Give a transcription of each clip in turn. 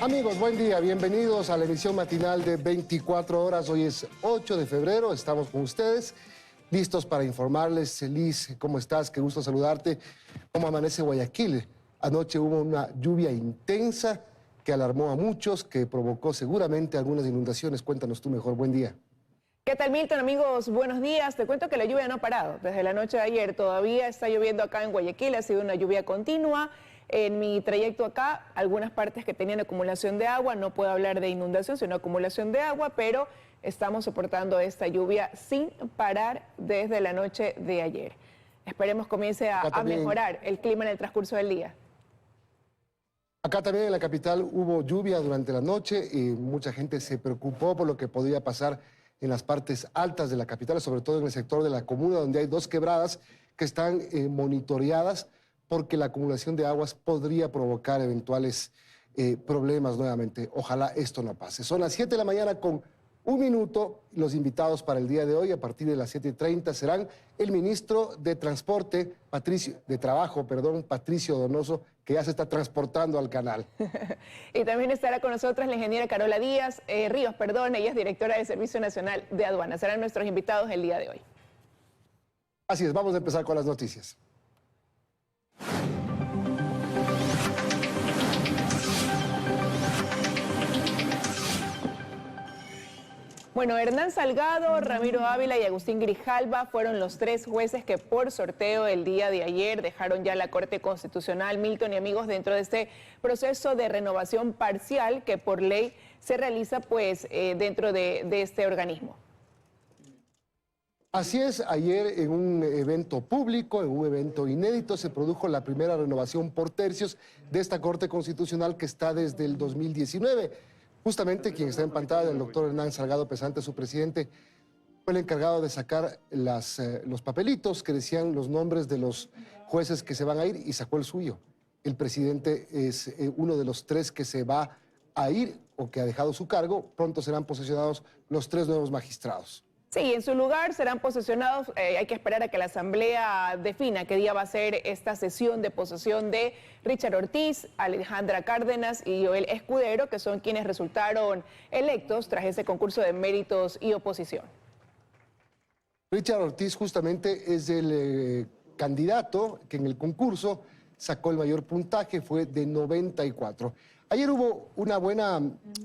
Amigos, buen día, bienvenidos a la emisión matinal de 24 horas. Hoy es 8 de febrero, estamos con ustedes, listos para informarles. Liz, ¿cómo estás? Qué gusto saludarte. ¿Cómo amanece Guayaquil? Anoche hubo una lluvia intensa que alarmó a muchos, que provocó seguramente algunas inundaciones. Cuéntanos tú mejor, buen día. ¿Qué tal, Milton? Amigos, buenos días. Te cuento que la lluvia no ha parado. Desde la noche de ayer todavía está lloviendo acá en Guayaquil. Ha sido una lluvia continua. En mi trayecto acá, algunas partes que tenían acumulación de agua, no puedo hablar de inundación, sino acumulación de agua, pero estamos soportando esta lluvia sin parar desde la noche de ayer. Esperemos comience a mejorar el clima en el transcurso del día. Acá también en la capital hubo lluvia durante la noche y mucha gente se preocupó por lo que podría pasar en las partes altas de la capital, sobre todo en el sector de la comuna, donde hay dos quebradas que están monitoreadas porque la acumulación de aguas podría provocar eventuales problemas nuevamente. Ojalá esto no pase. Son las 7 de la mañana con 1 minuto. Los invitados para el día de hoy, a partir de las 7:30, serán el ministro de Trabajo, Patricio Donoso, que ya se está transportando al canal. Y también estará con nosotros la ingeniera Carola Ríos, ella es directora del Servicio Nacional de Aduanas. Serán nuestros invitados el día de hoy. Así es, vamos a empezar con las noticias. Bueno, Hernán Salgado, Ramiro Ávila y Agustín Grijalva fueron los 3 jueces que por sorteo el día de ayer dejaron ya la Corte Constitucional. Milton y amigos, dentro de este proceso de renovación parcial que por ley se realiza dentro de este organismo. Así es, ayer en un evento público, en un evento inédito, se produjo la primera renovación por tercios de esta Corte Constitucional que está desde el 2019. Justamente quien está en pantalla, el doctor Hernán Salgado Pesante, su presidente, fue el encargado de sacar los papelitos que decían los nombres de los jueces que se van a ir y sacó el suyo. El presidente es uno de los 3 que se va a ir o que ha dejado su cargo. Pronto serán posesionados los 3 nuevos magistrados. Sí, en su lugar serán posesionados, hay que esperar a que la Asamblea defina qué día va a ser esta sesión de posesión de Richard Ortiz, Alejandra Cárdenas y Joel Escudero, que son quienes resultaron electos tras ese concurso de méritos y oposición. Richard Ortiz justamente es el candidato que en el concurso sacó el mayor puntaje, fue de 94. Ayer hubo una buena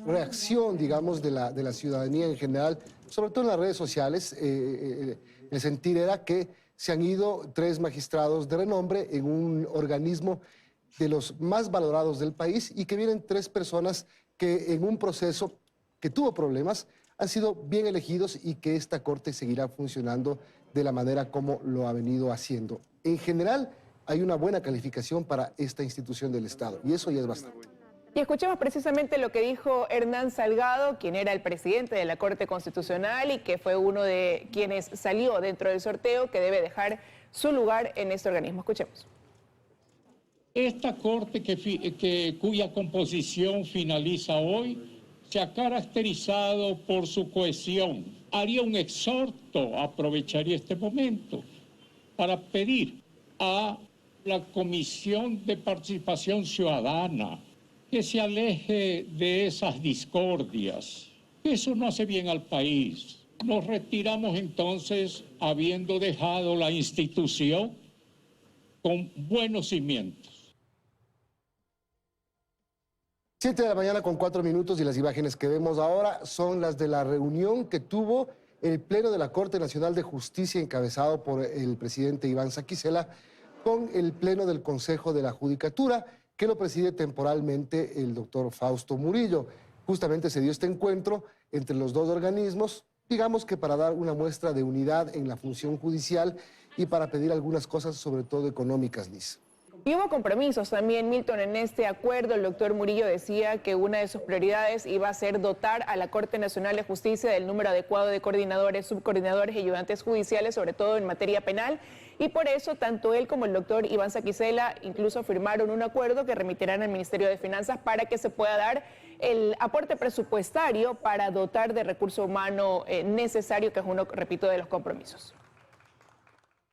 reacción, digamos, de la ciudadanía en general, sobre todo en las redes sociales. El sentir era que se han ido 3 magistrados de renombre en un organismo de los más valorados del país y que vienen 3 personas que en un proceso que tuvo problemas han sido bien elegidos y que esta Corte seguirá funcionando de la manera como lo ha venido haciendo. En general, hay una buena calificación para esta institución del Estado y eso ya es bastante. Y escuchemos precisamente lo que dijo Hernán Salgado, quien era el presidente de la Corte Constitucional y que fue uno de quienes salió dentro del sorteo, que debe dejar su lugar en este organismo. Escuchemos. Esta Corte cuya composición finaliza hoy se ha caracterizado por su cohesión. Haría un exhorto, aprovecharía este momento, para pedir a la Comisión de Participación Ciudadana que se aleje de esas discordias. Eso no hace bien al país. Nos retiramos entonces habiendo dejado la institución con buenos cimientos. 7 de la mañana con 4 minutos y las imágenes que vemos ahora son las de la reunión que tuvo el Pleno de la Corte Nacional de Justicia encabezado por el presidente Iván Saquicela con el Pleno del Consejo de la Judicatura, que lo preside temporalmente el doctor Fausto Murillo. Justamente se dio este encuentro entre los 2 organismos, digamos que para dar una muestra de unidad en la función judicial y para pedir algunas cosas, sobre todo económicas, Liz. Y hubo compromisos también, Milton, en este acuerdo. El doctor Murillo decía que una de sus prioridades iba a ser dotar a la Corte Nacional de Justicia del número adecuado de coordinadores, subcoordinadores y ayudantes judiciales, sobre todo en materia penal. Y por eso, tanto él como el doctor Iván Saquicela incluso firmaron un acuerdo que remitirán al Ministerio de Finanzas para que se pueda dar el aporte presupuestario para dotar de recurso humano necesario, que es uno, repito, de los compromisos.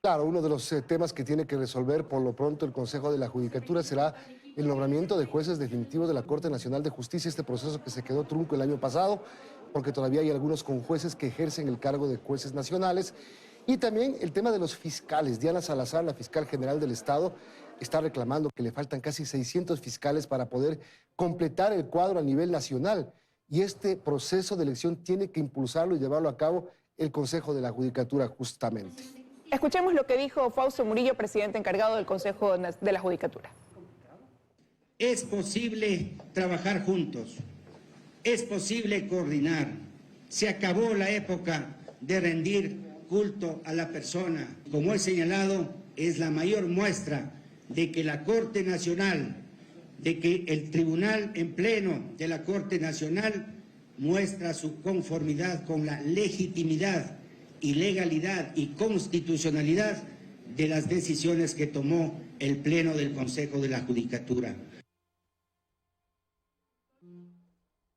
Claro, uno de los temas que tiene que resolver por lo pronto el Consejo de la Judicatura será el nombramiento de jueces definitivos de la Corte Nacional de Justicia, este proceso que se quedó trunco el año pasado, porque todavía hay algunos conjueces que ejercen el cargo de jueces nacionales. Y también el tema de los fiscales. Diana Salazar, la fiscal general del Estado, está reclamando que le faltan casi 600 fiscales para poder completar el cuadro a nivel nacional. Y este proceso de elección tiene que impulsarlo y llevarlo a cabo el Consejo de la Judicatura justamente. Escuchemos lo que dijo Fausto Murillo, presidente encargado del Consejo de la Judicatura. Es posible trabajar juntos, es posible coordinar. Se acabó la época de rendir culto a la persona. Como he señalado, es la mayor muestra de que la Corte Nacional, de que el Tribunal en Pleno de la Corte Nacional muestra su conformidad con la legitimidad y legalidad y constitucionalidad de las decisiones que tomó el Pleno del Consejo de la Judicatura.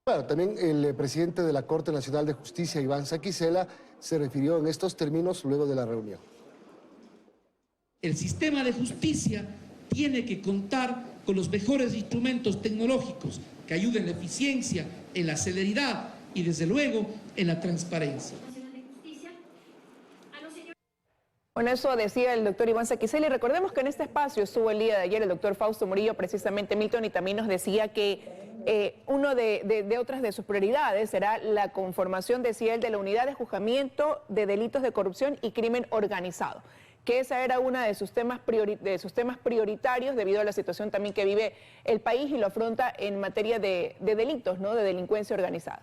Bueno, también el presidente de la Corte Nacional de Justicia, Iván Saquicela, se refirió en estos términos luego de la reunión. El sistema de justicia tiene que contar con los mejores instrumentos tecnológicos que ayuden en la eficiencia, en la celeridad y, desde luego, en la transparencia. Bueno, eso decía el doctor Iván Saquicela, y recordemos que en este espacio estuvo el día de ayer el doctor Fausto Murillo, precisamente Milton, y también nos decía que uno de otras de sus prioridades será la conformación, decía él, de la unidad de juzgamiento de delitos de corrupción y crimen organizado, que esa era una de sus temas prioritarios debido a la situación también que vive el país y lo afronta en materia de delitos, ¿no?, de delincuencia organizada.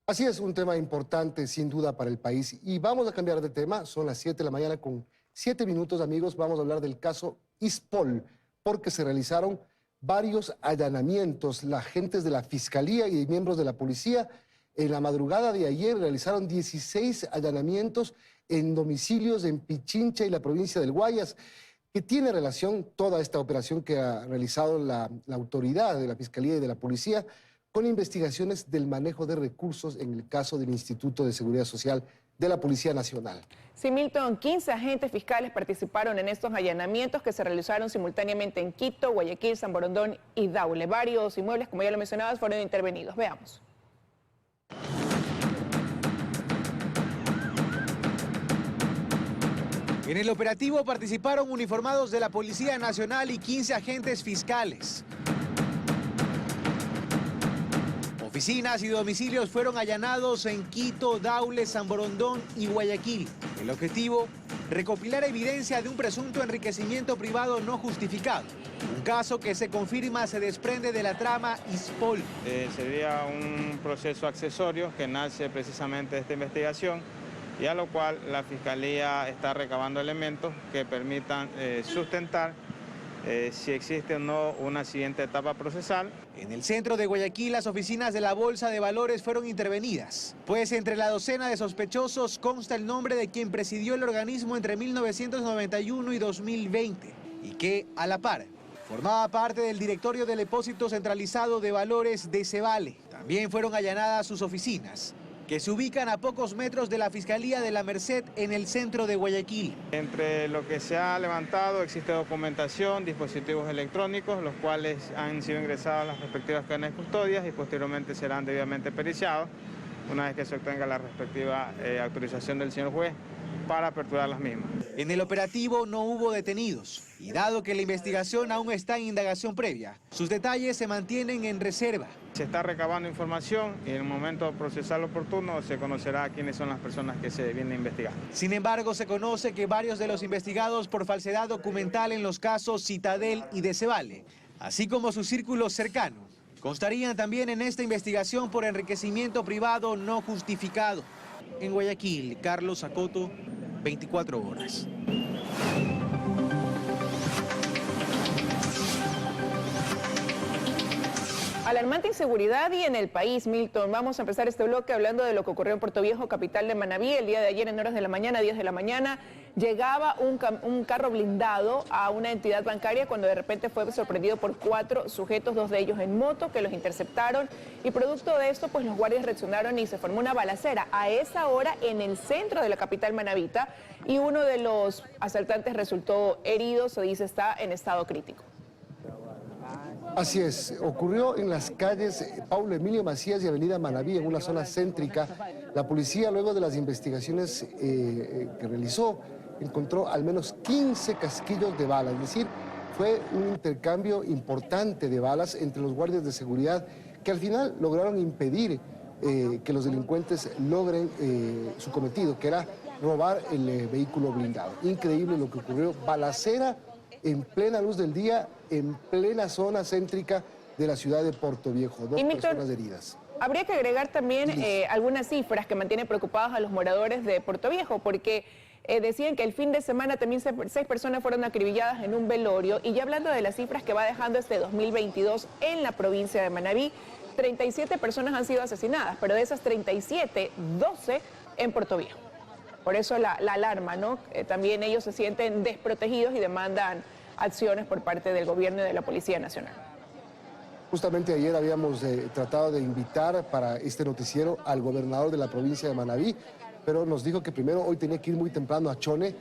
Así es, un tema importante sin duda para el país. Y vamos a cambiar de tema, son las 7 de la mañana con 7 minutos, amigos. Vamos a hablar del caso Ispol, porque se realizaron varios allanamientos. Los agentes de la Fiscalía y miembros de la Policía en la madrugada de ayer realizaron 16 allanamientos en domicilios en Pichincha y la provincia del Guayas, que tiene relación toda esta operación que ha realizado la autoridad de la Fiscalía y de la Policía con investigaciones del manejo de recursos en el caso del Instituto de Seguridad Social de la Policía Nacional. Sí, Milton, 15 agentes fiscales participaron en estos allanamientos que se realizaron simultáneamente en Quito, Guayaquil, San Borondón y Daule. Varios inmuebles, como ya lo mencionabas, fueron intervenidos. Veamos. En el operativo participaron uniformados de la Policía Nacional y 15 agentes fiscales. Oficinas y domicilios fueron allanados en Quito, Daule, San Borondón y Guayaquil. El objetivo, recopilar evidencia de un presunto enriquecimiento privado no justificado. Un caso que se confirma se desprende de la trama Ispol. Sería un proceso accesorio que nace precisamente de esta investigación y a lo cual la Fiscalía está recabando elementos que permitan sustentar si existe o no una siguiente etapa procesal. En el centro de Guayaquil, las oficinas de la Bolsa de Valores fueron intervenidas, pues entre la docena de sospechosos consta el nombre de quien presidió el organismo entre 1991 y 2020 y que, a la par, formaba parte del directorio del Depósito Centralizado de Valores de Cebale. También fueron allanadas sus oficinas, que se ubican a pocos metros de la Fiscalía de la Merced en el centro de Guayaquil. Entre lo que se ha levantado existe documentación, dispositivos electrónicos, los cuales han sido ingresados a las respectivas cadenas de custodias y posteriormente serán debidamente periciados, una vez que se obtenga la respectiva autorización del señor juez para aperturar las mismas. En el operativo no hubo detenidos y dado que la investigación aún está en indagación previa, sus detalles se mantienen en reserva. Se está recabando información y en el momento procesal oportuno se conocerá quiénes son las personas que se vienen a investigar. Sin embargo, se conoce que varios de los investigados por falsedad documental en los casos Citadel y de Cebale, así como su círculo cercano, constarían también en esta investigación por enriquecimiento privado no justificado. En Guayaquil, Carlos Acoto, 24 horas. Alarmante inseguridad y en el país, Milton. Vamos a empezar este bloque hablando de lo que ocurrió en Puerto Viejo, capital de Manabí. El día de ayer, en horas de la mañana, 10 de la mañana, llegaba un carro blindado a una entidad bancaria cuando de repente fue sorprendido por 4 sujetos, 2 de ellos en moto, que los interceptaron. Y producto de esto, pues los guardias reaccionaron y se formó una balacera a esa hora en el centro de la capital manabita. Y uno de los asaltantes resultó herido, se dice está en estado crítico. Así es, ocurrió en las calles Paulo Emilio Macías y Avenida Manabí, en una zona céntrica. La policía, luego de las investigaciones que realizó, encontró al menos 15 casquillos de balas, es decir, fue un intercambio importante de balas entre los guardias de seguridad que al final lograron impedir que los delincuentes logren su cometido, que era robar el vehículo blindado. Increíble lo que ocurrió, balacera en plena luz del día, en plena zona céntrica de la ciudad de Puerto Viejo. 2 personas heridas. Habría que agregar también algunas cifras que mantienen preocupados a los moradores de Puerto Viejo, porque decían que el fin de semana también 6 personas fueron acribilladas en un velorio. Y ya hablando de las cifras que va dejando este 2022 en la provincia de Manabí, 37 personas han sido asesinadas, pero de esas 37, 12 en Puerto Viejo. Por eso la alarma, ¿no? También ellos se sienten desprotegidos y demandan acciones por parte del gobierno y de la Policía Nacional. Justamente ayer habíamos tratado de invitar para este noticiero al gobernador de la provincia de Manabí, pero nos dijo que primero hoy tenía que ir muy temprano a Chone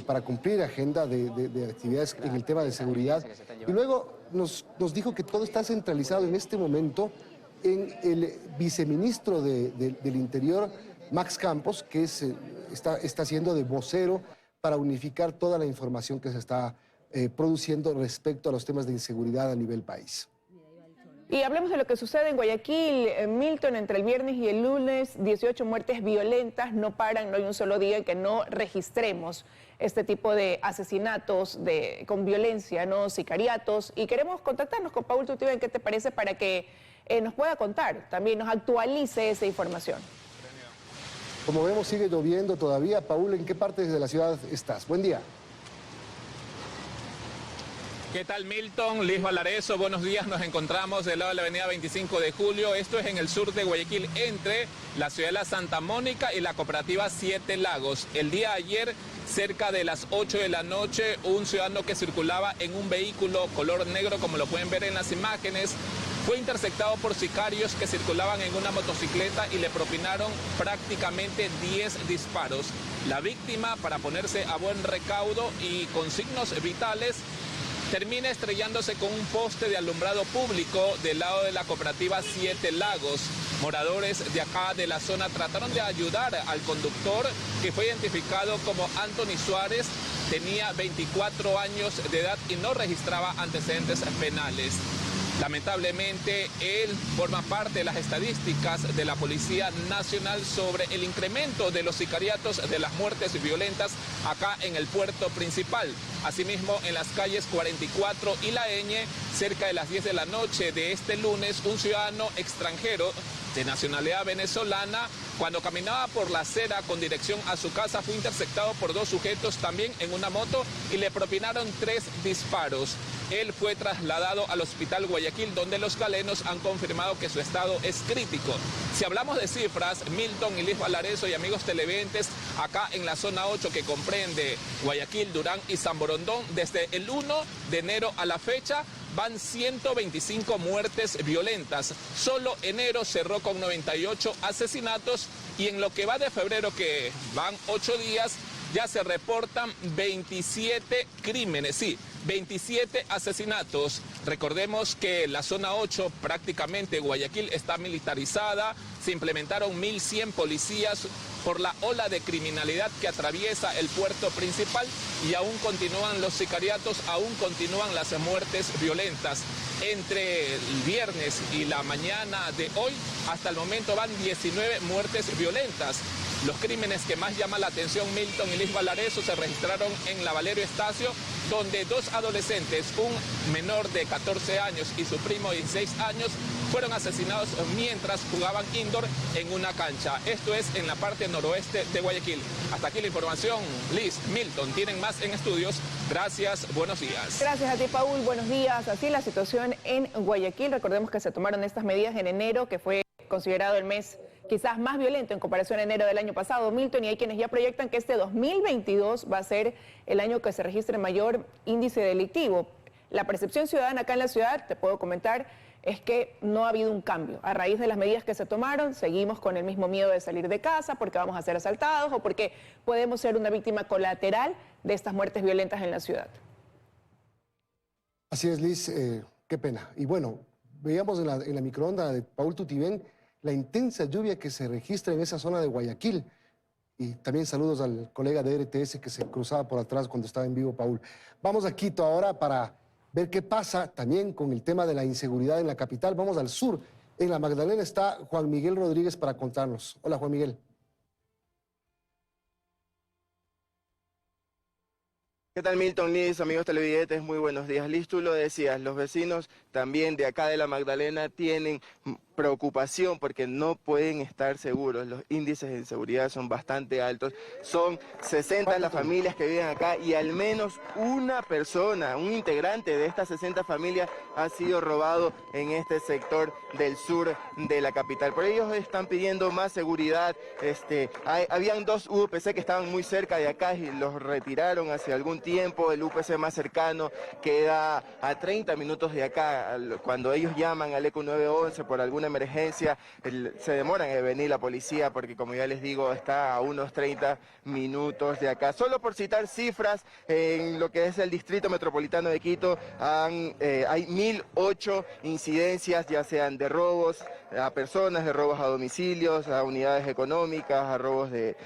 para cumplir agenda de actividades en el tema de seguridad. Y luego nos dijo que todo está centralizado en este momento en el viceministro del Interior, Max Campos, que está haciendo de vocero para unificar toda la información que se está produciendo respecto a los temas de inseguridad a nivel país. Y hablemos de lo que sucede en Guayaquil, Milton, entre el viernes y el lunes, 18 muertes violentas, no paran, no hay un solo día en que no registremos este tipo de asesinatos con violencia, ¿no? Sicariatos, y queremos contactarnos con Paul Tutibén, ¿qué te parece? Para que nos pueda contar, también nos actualice esa información. Como vemos, sigue lloviendo todavía. Paul, ¿en qué parte de la ciudad estás? Buen día. ¿Qué tal, Milton? Liz Valareso, buenos días. Nos encontramos del lado de la avenida 25 de Julio. Esto es en el sur de Guayaquil, entre la ciudad de La Santa Mónica y la cooperativa Siete Lagos. El día de ayer, cerca de las 8 de la noche, un ciudadano que circulaba en un vehículo color negro, como lo pueden ver en las imágenes, fue interceptado por sicarios que circulaban en una motocicleta y le propinaron prácticamente 10 disparos. La víctima, para ponerse a buen recaudo y con signos vitales, termina estrellándose con un poste de alumbrado público del lado de la cooperativa Siete Lagos. Moradores de acá de la zona trataron de ayudar al conductor, que fue identificado como Anthony Suárez, tenía 24 años de edad y no registraba antecedentes penales. Lamentablemente, él forma parte de las estadísticas de la Policía Nacional sobre el incremento de los sicariatos, de las muertes violentas acá en el puerto principal. Asimismo, en las calles 44 y La Eñe, cerca de las 10 de la noche de este lunes, un ciudadano extranjero de nacionalidad venezolana, cuando caminaba por la acera con dirección a su casa, fue interceptado por 2 sujetos también en una moto y le propinaron 3 disparos. Él fue trasladado al hospital Guayaquil, donde los galenos han confirmado que su estado es crítico. Si hablamos de cifras, Milton y Liz Valareso y amigos televidentes, acá en la zona 8 que comprende Guayaquil, Durán y San Borondón, desde el 1 de enero a la fecha, van 125 muertes violentas. Solo enero cerró con 98 asesinatos y en lo que va de febrero, que van 8 días, ya se reportan 27 crímenes, sí, 27 asesinatos. Recordemos que la zona 8, prácticamente Guayaquil, está militarizada. Se implementaron 1.100 policías por la ola de criminalidad que atraviesa el puerto principal y aún continúan los sicariatos, aún continúan las muertes violentas. Entre el viernes y la mañana de hoy, hasta el momento van 19 muertes violentas. Los crímenes que más llaman la atención, Milton y Liz Valareso, se registraron en la Valerio Estacio, donde 2 adolescentes, un menor de 14 años y su primo de 16 años, fueron asesinados mientras jugaban indoor en una cancha. Esto es en la parte noroeste de Guayaquil. Hasta aquí la información. Liz, Milton, tienen más en estudios. Gracias, buenos días. Gracias a ti, Paul. Buenos días. Así la situación en Guayaquil. Recordemos que se tomaron estas medidas en enero, que fue considerado el mes quizás más violento en comparación a enero del año pasado, Milton, y hay quienes ya proyectan que este 2022 va a ser el año que se registre mayor índice delictivo. La percepción ciudadana acá en la ciudad, te puedo comentar, es que no ha habido un cambio. A raíz de las medidas que se tomaron, seguimos con el mismo miedo de salir de casa porque vamos a ser asaltados o porque podemos ser una víctima colateral de estas muertes violentas en la ciudad. Así es, Liz, qué pena. Y bueno, veíamos en la microonda de Paul Tutibén la intensa lluvia que se registra en esa zona de Guayaquil. Y también saludos al colega de RTS que se cruzaba por atrás cuando estaba en vivo, Paul. Vamos a Quito ahora para ver qué pasa también con el tema de la inseguridad en la capital. Vamos al sur. En la Magdalena está Juan Miguel Rodríguez para contarnos. Hola, Juan Miguel. ¿Qué tal, Milton, Liz, amigos televidentes? Muy buenos días. Liz, tú lo decías, los vecinos también de acá de la Magdalena tienen preocupación porque no pueden estar seguros. Los índices de inseguridad son bastante altos. Son 60 las familias que viven acá y al menos una persona, un integrante de estas 60 familias ha sido robado en este sector del sur de la capital. Por ello están pidiendo más seguridad. Habían dos UPC que estaban muy cerca de acá y los retiraron hace algún tiempo. El UPC más cercano queda a 30 minutos de acá. Cuando ellos llaman al ECO 911 por alguna emergencia, se demoran en venir la policía porque, como ya les digo, está a unos 30 minutos de acá. Solo por citar cifras, en lo que es el distrito metropolitano de Quito hay 1008 incidencias, ya sean de robos a personas, de robos a domicilios, a unidades económicas, a robos de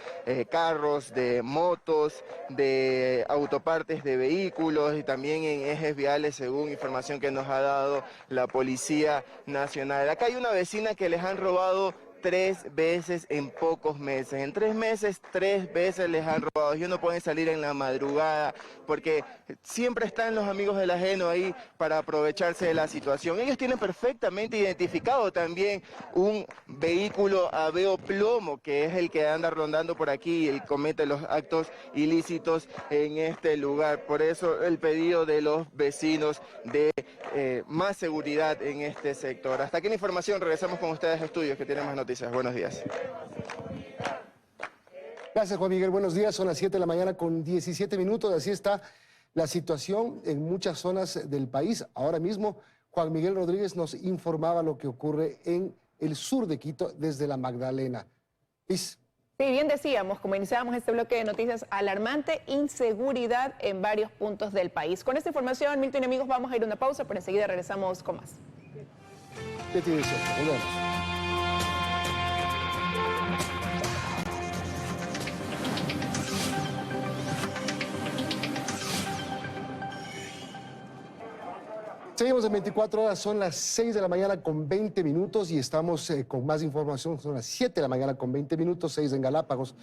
carros, de motos, de autopartes de vehículos y también en ejes viales, según información que nos ha dado la Policía Nacional. Acá hay una vecina que les han robado 3 veces en pocos meses. En 3 meses, 3 veces les han robado. Ellos no pueden salir en la madrugada porque siempre están los amigos del ajeno ahí para aprovecharse de la situación. Ellos tienen perfectamente identificado también un vehículo Aveo plomo, que es el que anda rondando por aquí y comete los actos ilícitos en este lugar. Por eso el pedido de los vecinos de más seguridad en este sector. Hasta aquí la información. Regresamos con ustedes a estudios que tienen más noticias. Buenos días. Gracias, Juan Miguel. Buenos días. Son las 7 de la mañana con 17 minutos. Así está la situación en muchas zonas del país. Ahora mismo, Juan Miguel Rodríguez nos informaba lo que ocurre en el sur de Quito desde la Magdalena. Liz. Sí, bien decíamos, como iniciábamos este bloque de noticias, alarmante inseguridad en varios puntos del país. Con esta información, Milton y amigos, vamos a ir a una pausa, pero enseguida regresamos con más. Volvemos. Seguimos en 24 horas, son las 6 de la mañana con 20 minutos y estamos con más información, son las 7 de la mañana con 20 minutos, 6 en Galápagos.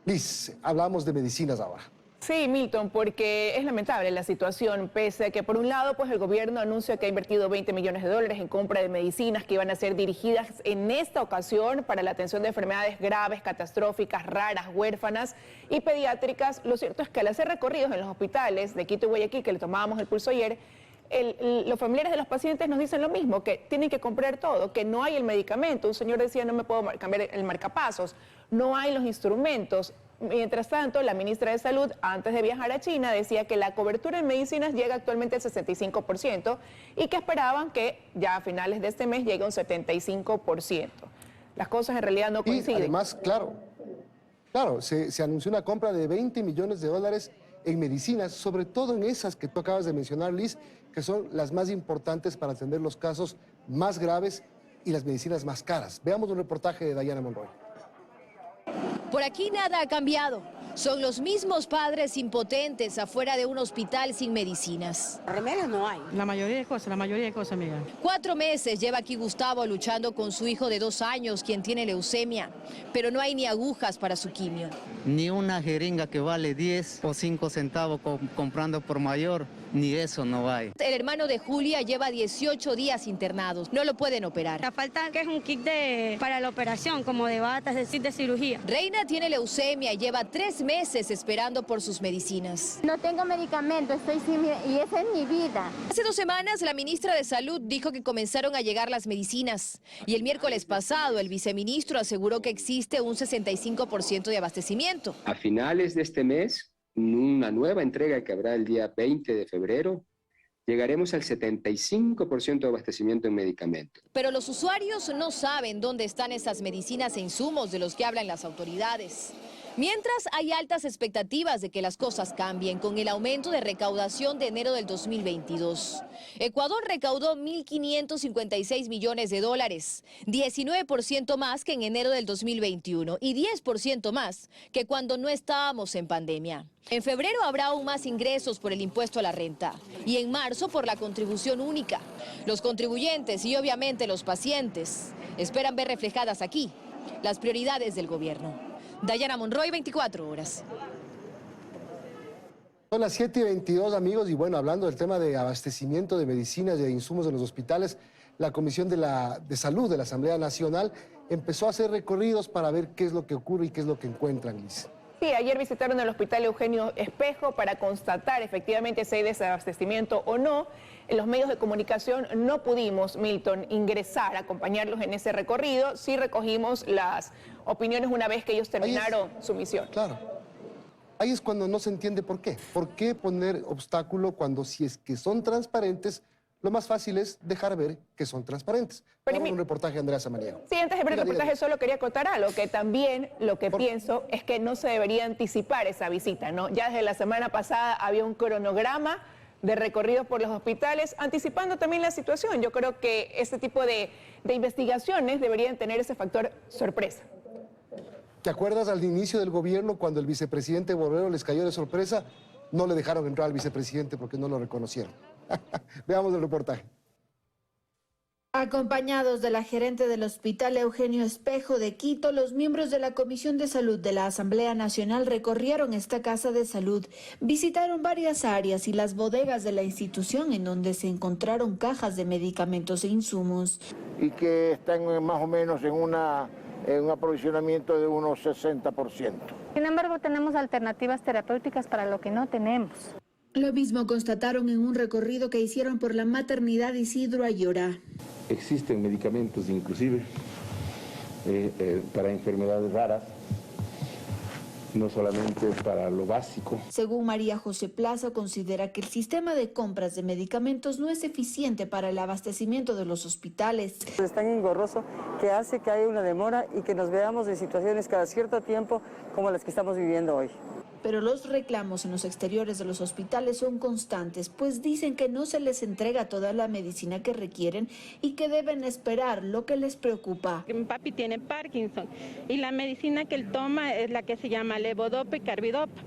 Liz, hablamos de medicinas ahora. Sí, Milton, porque es lamentable la situación, pese a que por un lado pues el gobierno anuncia que ha invertido 20 millones de dólares en compra de medicinas que iban a ser dirigidas en esta ocasión para la atención de enfermedades graves, catastróficas, raras, huérfanas y pediátricas. Lo cierto es que al hacer recorridos en los hospitales de Quito y Guayaquil, que le tomábamos el pulso ayer, los familiares de los pacientes nos dicen lo mismo, que tienen que comprar todo, que no hay el medicamento. Un señor decía, no me puedo cambiar el marcapasos, no hay los instrumentos. Mientras tanto, la ministra de Salud, antes de viajar a China, decía que la cobertura en medicinas llega actualmente al 65% y que esperaban que ya a finales de este mes llegue a un 75%. Las cosas en realidad no coinciden. Y además, claro, se anunció una compra de 20 millones de dólares en medicinas, sobre todo en esas que tú acabas de mencionar, Liz, que son las más importantes para atender los casos más graves y las medicinas más caras. Veamos un reportaje de Dayana Monroy. Por aquí nada ha cambiado. Son los mismos padres impotentes afuera de un hospital sin medicinas. Remedios no hay. La mayoría de cosas, amiga. 4 meses lleva aquí Gustavo luchando con su hijo de 2 años, quien tiene leucemia, pero no hay ni agujas para su quimio. Ni una jeringa que vale 10 o 5 centavos comprando por mayor, ni eso no hay. El hermano de Julia lleva 18 días internados, no lo pueden operar. La falta que es un kit para la operación, como de batas, de cirugía. Reina tiene leucemia y lleva 3 meses esperando por sus medicinas. No tengo medicamento, y esa es mi vida. Hace 2 semanas la ministra de Salud dijo que comenzaron a llegar las medicinas y el miércoles pasado el viceministro aseguró que existe un 65% de abastecimiento. A finales de este mes, una nueva entrega que habrá el día 20 de febrero, llegaremos al 75% de abastecimiento en medicamentos. Pero los usuarios no saben dónde están esas medicinas e insumos de los que hablan las autoridades. Mientras, hay altas expectativas de que las cosas cambien con el aumento de recaudación de enero del 2022. Ecuador recaudó 1.556 millones de dólares, 19% más que en enero del 2021 y 10% más que cuando no estábamos en pandemia. En febrero habrá aún más ingresos por el impuesto a la renta y en marzo por la contribución única. Los contribuyentes y obviamente los pacientes esperan ver reflejadas aquí las prioridades del gobierno. Dayana Monroy, 24 horas. Son las 7:22, amigos, y bueno, hablando del tema de abastecimiento de medicinas y de insumos en los hospitales, la Comisión de Salud de la Asamblea Nacional empezó a hacer recorridos para ver qué es lo que ocurre y qué es lo que encuentran, Liz. Sí, ayer visitaron el Hospital Eugenio Espejo para constatar efectivamente si hay desabastecimiento o no. En los medios de comunicación no pudimos, Milton, ingresar, acompañarlos en ese recorrido. Sí recogimos las opiniones una vez que ellos terminaron su misión. Claro. Ahí es cuando no se entiende por qué. ¿Por qué poner obstáculo cuando si es que son transparentes, lo más fácil es dejar ver que son transparentes? Un reportaje de Andrea Samaniego. Sí, antes de ver el reportaje solo quería acotar algo, que también lo que pienso es que no se debería anticipar esa visita, ¿no? Ya desde la semana pasada había un cronograma de recorridos por los hospitales, anticipando también la situación. Yo creo que este tipo de investigaciones deberían tener ese factor sorpresa. ¿Te acuerdas al inicio del gobierno cuando el vicepresidente Borrero les cayó de sorpresa? No le dejaron entrar al vicepresidente porque no lo reconocieron. Veamos el reportaje. Acompañados de la gerente del Hospital Eugenio Espejo de Quito, los miembros de la Comisión de Salud de la Asamblea Nacional recorrieron esta casa de salud, visitaron varias áreas y las bodegas de la institución en donde se encontraron cajas de medicamentos e insumos. Y que están más o menos en un aprovisionamiento de unos 60%. Sin embargo, tenemos alternativas terapéuticas para lo que no tenemos. Lo mismo constataron en un recorrido que hicieron por la maternidad Isidro Ayora. Existen medicamentos inclusive para enfermedades raras, no solamente para lo básico. Según María José Plaza, considera que el sistema de compras de medicamentos no es eficiente para el abastecimiento de los hospitales. Es tan engorroso que hace que haya una demora y que nos veamos en situaciones cada cierto tiempo como las que estamos viviendo hoy. Pero los reclamos en los exteriores de los hospitales son constantes, pues dicen que no se les entrega toda la medicina que requieren y que deben esperar, lo que les preocupa. Mi papi tiene Parkinson y la medicina que él toma es la que se llama levodopa y carbidopa.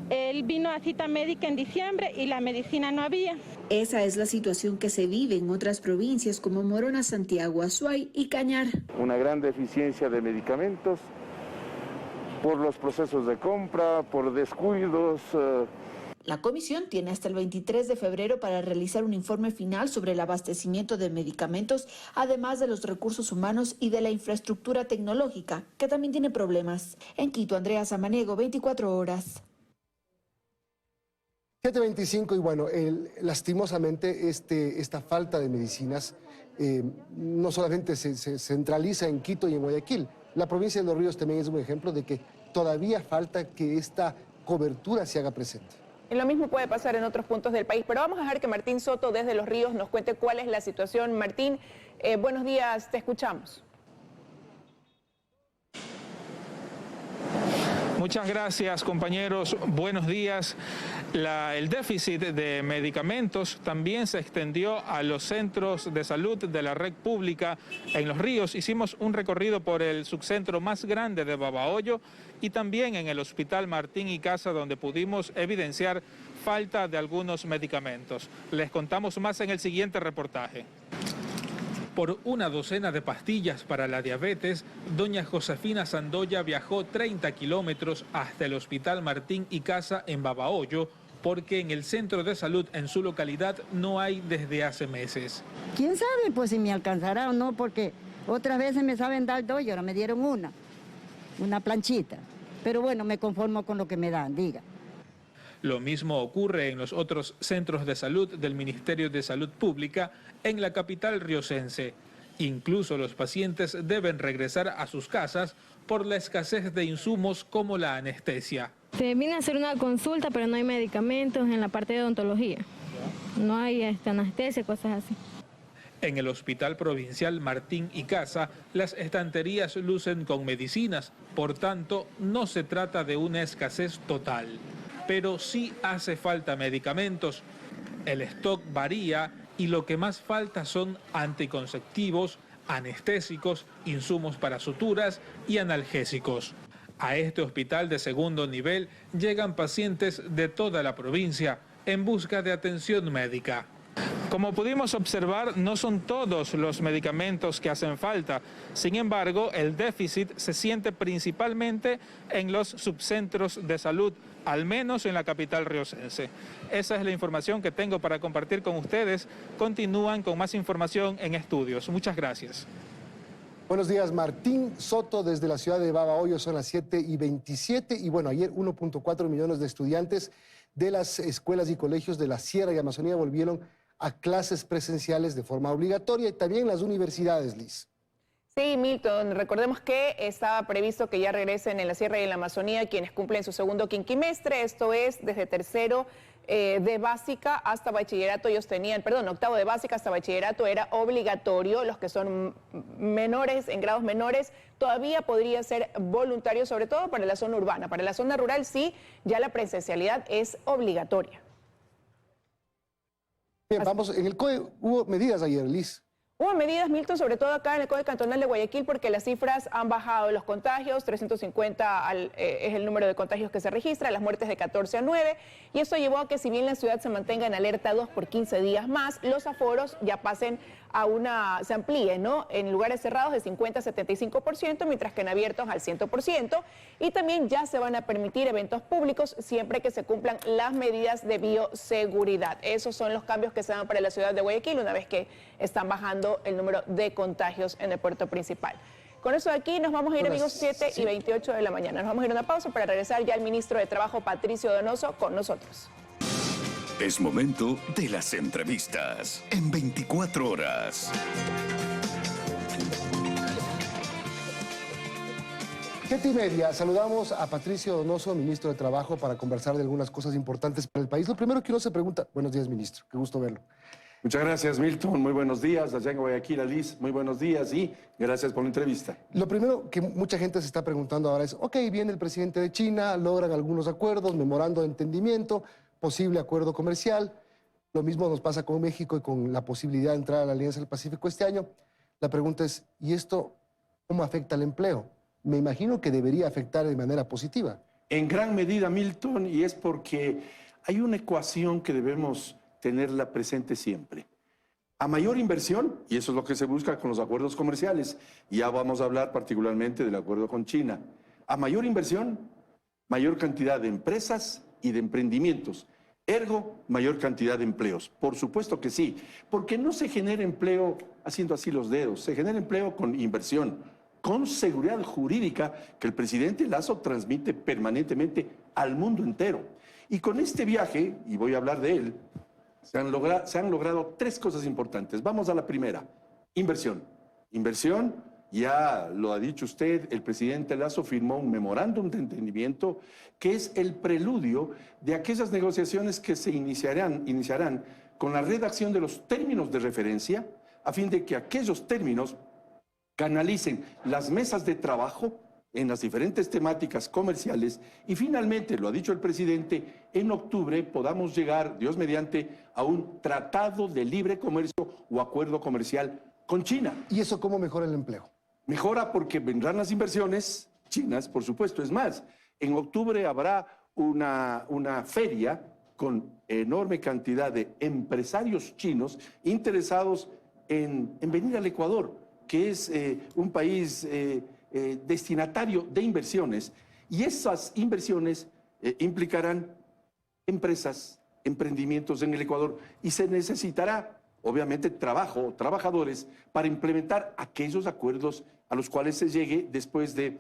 Él vino a cita médica en diciembre y la medicina no había. Esa es la situación que se vive en otras provincias como Morona, Santiago, Azuay y Cañar. Una gran deficiencia de medicamentos por los procesos de compra, por descuidos. La comisión tiene hasta el 23 de febrero para realizar un informe final sobre el abastecimiento de medicamentos, además de los recursos humanos y de la infraestructura tecnológica, que también tiene problemas. En Quito, Andrea Samaniego, 24 horas. 7:25 y bueno, lastimosamente esta falta de medicinas no solamente se centraliza en Quito y en Guayaquil. La provincia de Los Ríos también es un ejemplo de que todavía falta que esta cobertura se haga presente. Y lo mismo puede pasar en otros puntos del país, pero vamos a dejar que Martín Soto desde Los Ríos nos cuente cuál es la situación. Martín, buenos días, te escuchamos. Muchas gracias, compañeros. Buenos días. El déficit de medicamentos también se extendió a los centros de salud de la red pública en Los Ríos. Hicimos un recorrido por el subcentro más grande de Babahoyo y también en el Hospital Martín y Casa, donde pudimos evidenciar falta de algunos medicamentos. Les contamos más en el siguiente reportaje. Por una docena de pastillas para la diabetes, doña Josefina Sandoya viajó 30 kilómetros hasta el Hospital Martín y Casa en Babahoyo, porque en el centro de salud en su localidad no hay desde hace meses. ¿Quién sabe pues si me alcanzará o no? Porque otras veces me saben dar 2 y ahora me dieron una planchita. Pero bueno, me conformo con lo que me dan, diga. Lo mismo ocurre en los otros centros de salud del Ministerio de Salud Pública en la capital riocense. Incluso los pacientes deben regresar a sus casas por la escasez de insumos como la anestesia. Se viene a hacer una consulta, pero no hay medicamentos en la parte de odontología. No hay anestesia, cosas así. En el Hospital Provincial Martín y Casa, las estanterías lucen con medicinas, por tanto, no se trata de una escasez total. Pero sí hace falta medicamentos. El stock varía y lo que más falta son anticonceptivos, anestésicos, insumos para suturas y analgésicos. A este hospital de segundo nivel llegan pacientes de toda la provincia en busca de atención médica. Como pudimos observar, no son todos los medicamentos que hacen falta. Sin embargo, el déficit se siente principalmente en los subcentros de salud, al menos en la capital riocense. Esa es la información que tengo para compartir con ustedes. Continúan con más información en estudios. Muchas gracias. Buenos días, Martín Soto, desde la ciudad de Babahoyo. Son las 7:27 y bueno, ayer 1.4 millones de estudiantes de las escuelas y colegios de la Sierra y Amazonía volvieron a clases presenciales de forma obligatoria y también las universidades, Liz. Sí, Milton, recordemos que estaba previsto que ya regresen en la Sierra y en la Amazonía quienes cumplen su segundo quinquimestre, esto es desde tercero de básica hasta bachillerato. Ellos tenían, octavo de básica hasta bachillerato era obligatorio. Los que son menores, en grados menores, todavía podría ser voluntario, sobre todo para la zona urbana. Para la zona rural sí, ya la presencialidad es obligatoria. Bien, vamos, en el COE hubo medidas ayer, Liz. Hubo medidas, Milton, sobre todo acá en el COE Cantonal de Guayaquil, porque las cifras han bajado. Los contagios, 350 es el número de contagios que se registra, las muertes de 14 a 9, y eso llevó a que si bien la ciudad se mantenga en alerta 2 por 15 días más, los aforos ya pasen se amplíen, ¿no? En lugares cerrados de 50 a 75%, mientras que en abiertos al 100%, y también ya se van a permitir eventos públicos siempre que se cumplan las medidas de bioseguridad. Esos son los cambios que se dan para la ciudad de Guayaquil una vez que están bajando el número de contagios en el puerto principal. Con eso de aquí nos vamos a ir, amigos, 7:28 de la mañana. Nos vamos a ir a una pausa para regresar ya el ministro de Trabajo, Patricio Donoso, con nosotros. Es momento de las entrevistas en 24 horas. 7:30, saludamos a Patricio Donoso, ministro de Trabajo, para conversar de algunas cosas importantes para el país. Lo primero que uno se pregunta, buenos días, ministro, qué gusto verlo. Muchas gracias, Milton. Muy buenos días. Allá en Guayaquil, Liz, muy buenos días y gracias por la entrevista. Lo primero que mucha gente se está preguntando ahora es, ok, viene el presidente de China, logran algunos acuerdos, memorando de entendimiento, posible acuerdo comercial. Lo mismo nos pasa con México y con la posibilidad de entrar a la Alianza del Pacífico este año. La pregunta es, ¿y esto cómo afecta al empleo? Me imagino que debería afectar de manera positiva. En gran medida, Milton, y es porque hay una ecuación que debemos tenerla presente siempre. A mayor inversión, y eso es lo que se busca con los acuerdos comerciales, y ya vamos a hablar particularmente del acuerdo con China. A mayor inversión, mayor cantidad de empresas y de emprendimientos. Ergo, mayor cantidad de empleos. Por supuesto que sí, porque no se genera empleo haciendo así los dedos, se genera empleo con inversión, con seguridad jurídica que el presidente Lasso transmite permanentemente al mundo entero. Y con este viaje, y voy a hablar de él, se han logrado 3 cosas importantes. Vamos a la primera, inversión. Inversión, ya lo ha dicho usted, el presidente Lasso firmó un memorándum de entendimiento que es el preludio de aquellas negociaciones que se iniciarán con la redacción de los términos de referencia a fin de que aquellos términos canalicen las mesas de trabajo en las diferentes temáticas comerciales y finalmente, lo ha dicho el presidente, en octubre podamos llegar, Dios mediante, a un tratado de libre comercio o acuerdo comercial con China. ¿Y eso cómo mejora el empleo? Mejora porque vendrán las inversiones chinas, por supuesto. Es más, en octubre habrá una feria con enorme cantidad de empresarios chinos interesados en venir al Ecuador, que es un país destinatario de inversiones, y esas inversiones implicarán empresas, emprendimientos en el Ecuador, y se necesitará, obviamente, trabajadores para implementar aquellos acuerdos a los cuales se llegue después de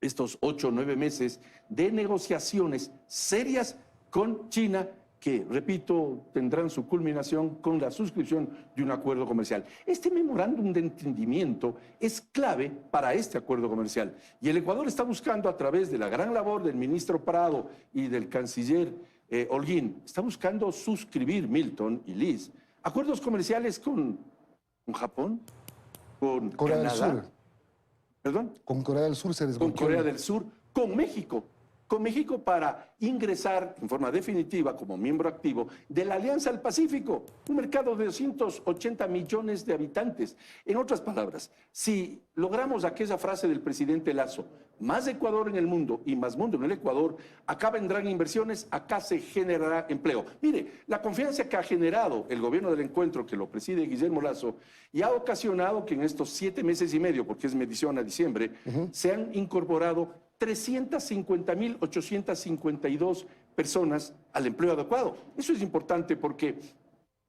estos 8 o 9 meses de negociaciones serias con China, que, repito, tendrán su culminación con la suscripción de un acuerdo comercial. Este memorándum de entendimiento es clave para este acuerdo comercial. Y el Ecuador está buscando, a través de la gran labor del ministro Prado y del canciller Holguín, está buscando suscribir, Milton y Liz, acuerdos comerciales con Japón, con Corea del Canadá, Sur. ¿Perdón? Con Corea del Sur se desbloqueó. Con Corea del Sur, con México para ingresar en forma definitiva como miembro activo de la Alianza del Pacífico, un mercado de 280 millones de habitantes. En otras palabras, si logramos aquella frase del presidente Lasso, más Ecuador en el mundo y más mundo en el Ecuador, acá vendrán inversiones, acá se generará empleo. Mire, la confianza que ha generado el gobierno del encuentro, que lo preside Guillermo Lasso, y ha ocasionado que en estos 7 meses y medio, porque es medición a diciembre, se han incorporado 350.852 personas al empleo adecuado. Eso es importante porque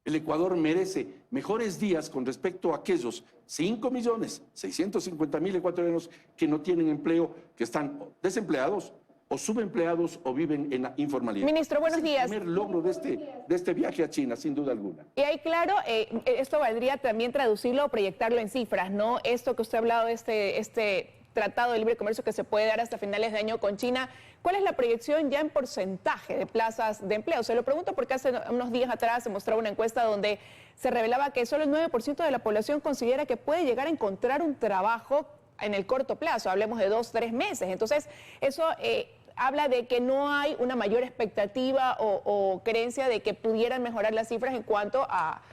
el Ecuador merece mejores días con respecto a aquellos 5.650.000 ecuatorianos que no tienen empleo, que están desempleados o subempleados o viven en la informalidad. Ministro, buenos días. Es el primer logro de este viaje a China, sin duda alguna. Y ahí, claro, esto valdría también traducirlo o proyectarlo en cifras, ¿no? Esto que usted ha hablado de este tratado de libre comercio que se puede dar hasta finales de año con China, ¿cuál es la proyección ya en porcentaje de plazas de empleo? Se lo pregunto porque hace unos días atrás se mostraba una encuesta donde se revelaba que solo el 9% de la población considera que puede llegar a encontrar un trabajo en el corto plazo, hablemos de 2 o 3 meses. Entonces, eso habla de que no hay una mayor expectativa o creencia de que pudieran mejorar las cifras en cuanto a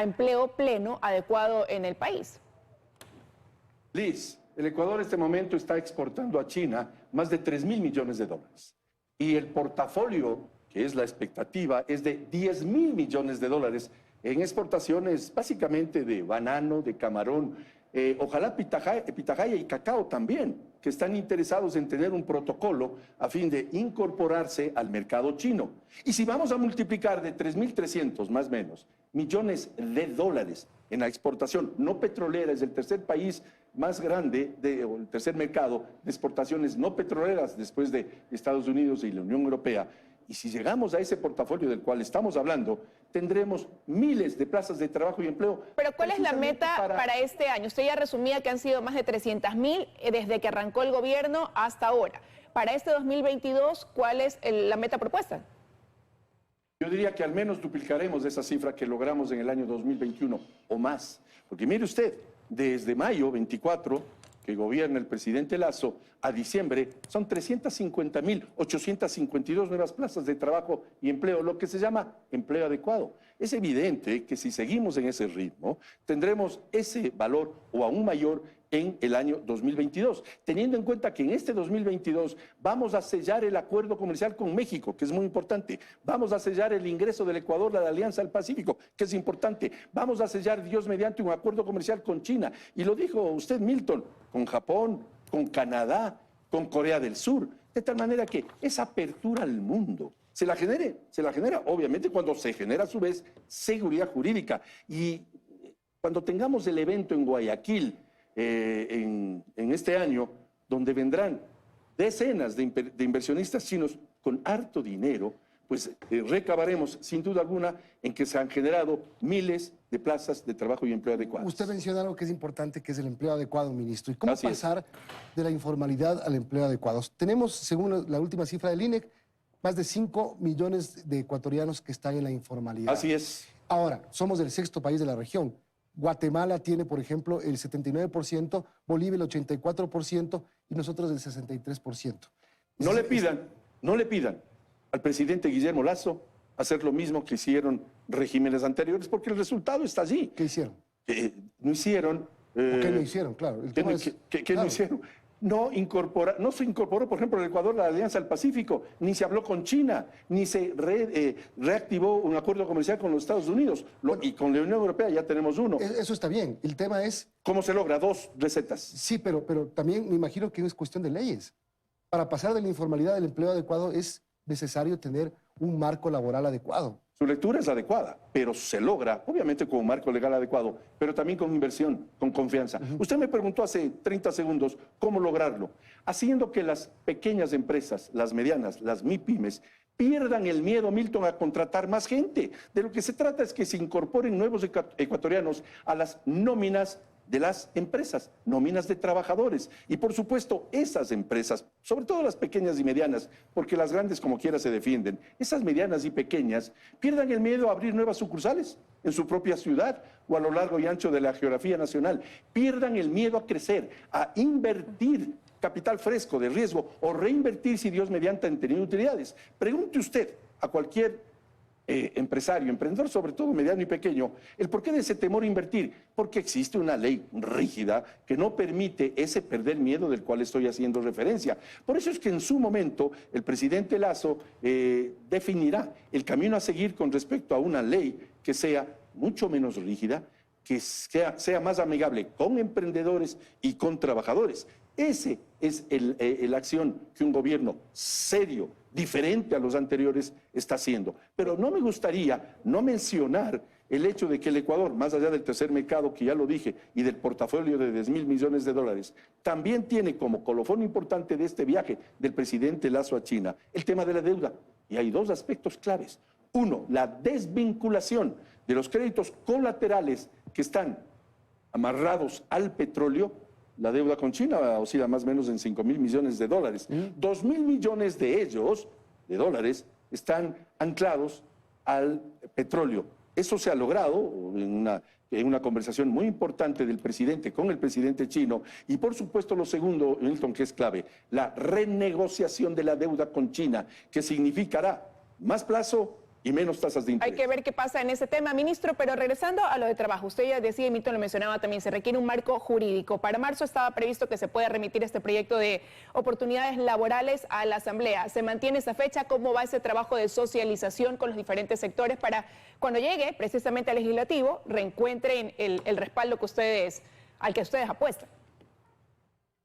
empleo pleno, adecuado en el país. Liz, el Ecuador en este momento está exportando a China más de 3.000 millones de dólares. Y el portafolio, que es la expectativa, es de 10.000 millones de dólares en exportaciones básicamente de banano, de camarón, ojalá pitahaya y cacao también, que están interesados en tener un protocolo a fin de incorporarse al mercado chino. Y si vamos a multiplicar de 3.300 más o menos millones de dólares en la exportación no petrolera, es el tercer país más grande, o el tercer mercado de exportaciones no petroleras después de Estados Unidos y la Unión Europea. Y si llegamos a ese portafolio del cual estamos hablando, tendremos miles de plazas de trabajo y empleo. Pero ¿cuál es la meta para este año? Usted ya resumía que han sido más de 300.000 desde que arrancó el gobierno hasta ahora. Para este 2022, ¿cuál es la meta propuesta? Yo diría que al menos duplicaremos esa cifra que logramos en el año 2021 o más. Porque mire usted, desde mayo 24, que gobierna el presidente Lasso, a diciembre, son 350.852 nuevas plazas de trabajo y empleo, lo que se llama empleo adecuado. Es evidente que si seguimos en ese ritmo, tendremos ese valor o aún mayor en el año 2022, teniendo en cuenta que en este 2022 vamos a sellar el acuerdo comercial con México, que es muy importante, vamos a sellar el ingreso del Ecuador a la Alianza del Pacífico, que es importante, vamos a sellar, Dios mediante, un acuerdo comercial con China, y lo dijo usted, Milton, con Japón, con Canadá, con Corea del Sur, de tal manera que esa apertura al mundo se la genera obviamente cuando se genera a su vez seguridad jurídica, y cuando tengamos el evento en Guayaquil, en este año, donde vendrán decenas de inversionistas chinos con harto dinero, pues recabaremos sin duda alguna en que se han generado miles de plazas de trabajo y empleo adecuados. Usted menciona algo que es importante, que es el empleo adecuado, ministro. ¿Y cómo pasar de la informalidad al empleo adecuado? Tenemos, según la última cifra del INEC, más de 5 millones de ecuatorianos que están en la informalidad. Así es. Ahora, somos el 6º país de la región. Guatemala tiene, por ejemplo, el 79%, Bolivia el 84% y nosotros del 63%. No le pidan al presidente Guillermo Lasso hacer lo mismo que hicieron regímenes anteriores, porque el resultado está allí. ¿Qué hicieron? No hicieron... ¿Qué no hicieron? Claro. ¿Qué no hicieron? No se incorporó, por ejemplo, el Ecuador a la Alianza del Pacífico, ni se habló con China, ni se reactivó un acuerdo comercial con los Estados Unidos. Y con la Unión Europea ya tenemos uno. Eso está bien. El tema es... ¿Cómo se logra? 2 recetas. Sí, pero también me imagino que es cuestión de leyes. Para pasar de la informalidad al empleo adecuado es necesario tener un marco laboral adecuado. Su lectura es adecuada, pero se logra, obviamente con un marco legal adecuado, pero también con inversión, con confianza. Usted me preguntó hace 30 segundos cómo lograrlo. Haciendo que las pequeñas empresas, las medianas, las MIPYMES, pierdan el miedo, Milton, a contratar más gente. De lo que se trata es que se incorporen nuevos ecuatorianos a las nóminas de las empresas, nóminas de trabajadores. Y por supuesto, esas empresas, sobre todo las pequeñas y medianas, porque las grandes como quiera se defienden, esas medianas y pequeñas pierdan el miedo a abrir nuevas sucursales en su propia ciudad o a lo largo y ancho de la geografía nacional. Pierdan el miedo a crecer, a invertir capital fresco de riesgo o reinvertir, si Dios mediante, en tenido utilidades. Pregunte usted a cualquier empresario, emprendedor, sobre todo mediano y pequeño, el porqué de ese temor a invertir. Porque existe una ley rígida que no permite ese perder miedo del cual estoy haciendo referencia. Por eso es que en su momento el presidente Lasso definirá el camino a seguir con respecto a una ley que sea mucho menos rígida, que sea más amigable con emprendedores y con trabajadores. Ese es la acción que un gobierno serio, diferente a los anteriores, está haciendo. Pero no me gustaría no mencionar el hecho de que el Ecuador, más allá del tercer mercado, que ya lo dije, y del portafolio de 10.000 millones de dólares, también tiene como colofón importante de este viaje del presidente Lasso a China el tema de la deuda. Y hay 2 aspectos claves. Uno, la desvinculación de los créditos colaterales que están amarrados al petróleo. La deuda con China oscila más o menos en 5.000 millones de dólares. 2.000 millones de ellos, de dólares, están anclados al petróleo. Eso se ha logrado en una conversación muy importante del presidente con el presidente chino. Y por supuesto lo segundo, Milton, que es clave, la renegociación de la deuda con China, que significará más plazo y menos tasas de interés. Hay que ver qué pasa en ese tema, ministro, pero regresando a lo de trabajo, usted ya decía, y Milton lo mencionaba también, se requiere un marco jurídico. Para marzo estaba previsto que se pueda remitir este proyecto de oportunidades laborales a la Asamblea. ¿Se mantiene esa fecha? ¿Cómo va ese trabajo de socialización con los diferentes sectores para cuando llegue precisamente al legislativo reencuentren el respaldo al que ustedes apuestan?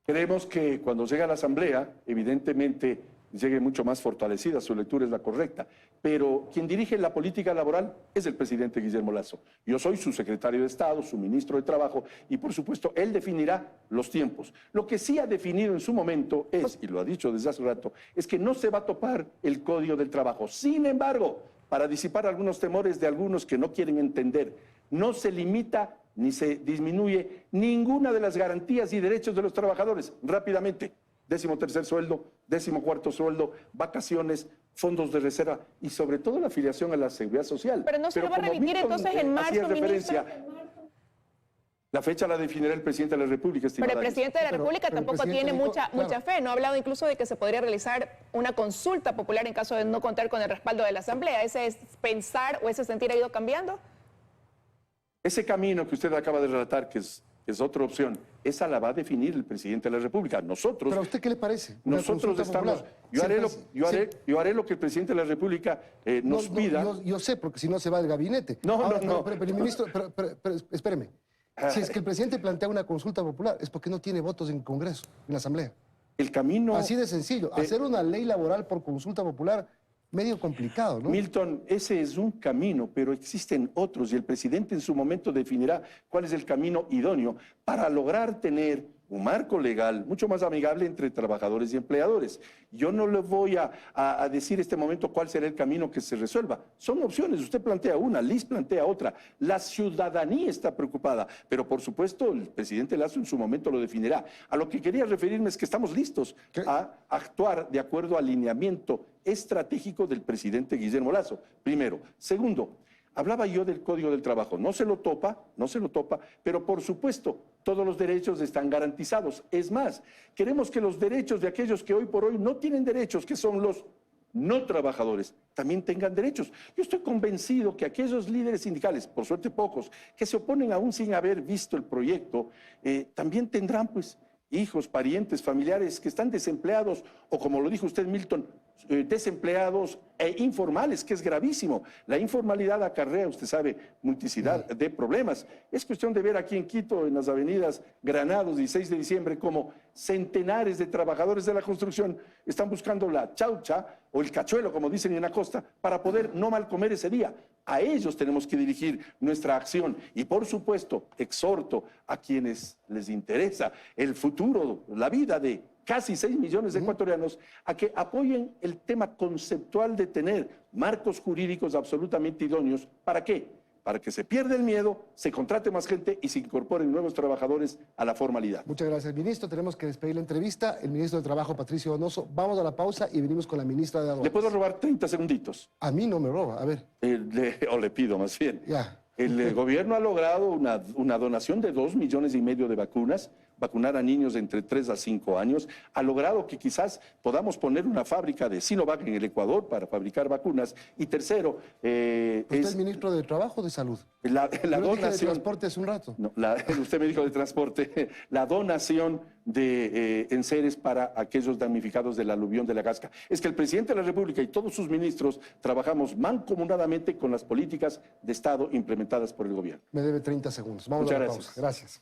Creemos que cuando llegue a la Asamblea, evidentemente llegue mucho más fortalecida, su lectura es la correcta, pero quien dirige la política laboral es el presidente Guillermo Lasso. Yo soy su secretario de Estado, su ministro de Trabajo, y por supuesto él definirá los tiempos. Lo que sí ha definido en su momento es, y lo ha dicho desde hace rato, es que no se va a topar el Código del Trabajo. Sin embargo, para disipar algunos temores de algunos que no quieren entender, no se limita ni se disminuye ninguna de las garantías y derechos de los trabajadores. Rápidamente, 13º sueldo, 14º sueldo, vacaciones, fondos de reserva y sobre todo la afiliación a la seguridad social. Pero no se lo va a remitir entonces en marzo, ministro. La fecha la definirá el presidente de la República, estimada. Pero el presidente de la República tampoco tiene mucha fe. No ha hablado incluso de que se podría realizar una consulta popular en caso de no contar con el respaldo de la Asamblea. ¿Ese es pensar o ese sentir ha ido cambiando? Ese camino que usted acaba de relatar, que es otra opción, esa la va a definir el presidente de la República. Nosotros... ¿Pero a usted qué le parece? Nosotros estamos... Yo haré lo que el presidente de la República nos pida. Yo sé, porque si no se va del gabinete. Pero el ministro, pero espéreme. Si es que el presidente plantea una consulta popular, es porque no tiene votos en el Congreso, en la Asamblea. El camino... Así de sencillo. Hacer una ley laboral por consulta popular, medio complicado, ¿no? Milton, ese es un camino, pero existen otros y el presidente en su momento definirá cuál es el camino idóneo para lograr tener un marco legal mucho más amigable entre trabajadores y empleadores. Yo no le voy a decir en este momento cuál será el camino que se resuelva. Son opciones, usted plantea una, Liz plantea otra. La ciudadanía está preocupada, pero por supuesto el presidente Lasso en su momento lo definirá. A lo que quería referirme es que estamos listos a actuar de acuerdo al lineamiento estratégico del presidente Guillermo Lasso, primero. Segundo, Hablaba yo del Código del Trabajo, no se lo topa, pero por supuesto, todos los derechos están garantizados. Es más, queremos que los derechos de aquellos que hoy por hoy no tienen derechos, que son los no trabajadores, también tengan derechos. Yo estoy convencido que aquellos líderes sindicales, por suerte pocos, que se oponen aún sin haber visto el proyecto, también tendrán pues hijos, parientes, familiares que están desempleados o, como lo dijo usted, Milton, desempleados e informales, que es gravísimo. La informalidad acarrea, usted sabe, multiplicidad de problemas. Es cuestión de ver aquí en Quito, en las avenidas Granados, 16 de diciembre, como centenares de trabajadores de la construcción están buscando la chaucha o el cachuelo, como dicen en la costa, para poder no mal comer ese día. A ellos tenemos que dirigir nuestra acción y, por supuesto, exhorto a quienes les interesa el futuro, la vida de casi 6 millones de ecuatorianos, a que apoyen el tema conceptual de tener marcos jurídicos absolutamente idóneos. ¿Para qué? Para que se pierda el miedo, se contrate más gente y se incorporen nuevos trabajadores a la formalidad. Muchas gracias, ministro. Tenemos que despedir la entrevista. El ministro de Trabajo, Patricio Donoso. Vamos a la pausa y venimos con la ministra de Aduanas. ¿Le puedo robar 30 segunditos? A mí no me roba, a ver. O le pido más bien. Ya. El gobierno ha logrado una donación de 2,5 millones de vacunas, vacunar a niños de entre 3 a 5 años. Ha logrado que quizás podamos poner una fábrica de Sinovac en el Ecuador para fabricar vacunas. Y tercero... ¿Usted es ministro de Trabajo o de Salud? La donación... de Transporte hace un rato. No, usted me dijo de Transporte. La donación de enseres para aquellos damnificados del aluvión de la Gasca. Es que el presidente de la República y todos sus ministros trabajamos mancomunadamente con las políticas de Estado implementadas por el gobierno. Me debe 30 segundos. Vamos a la pausa. Gracias.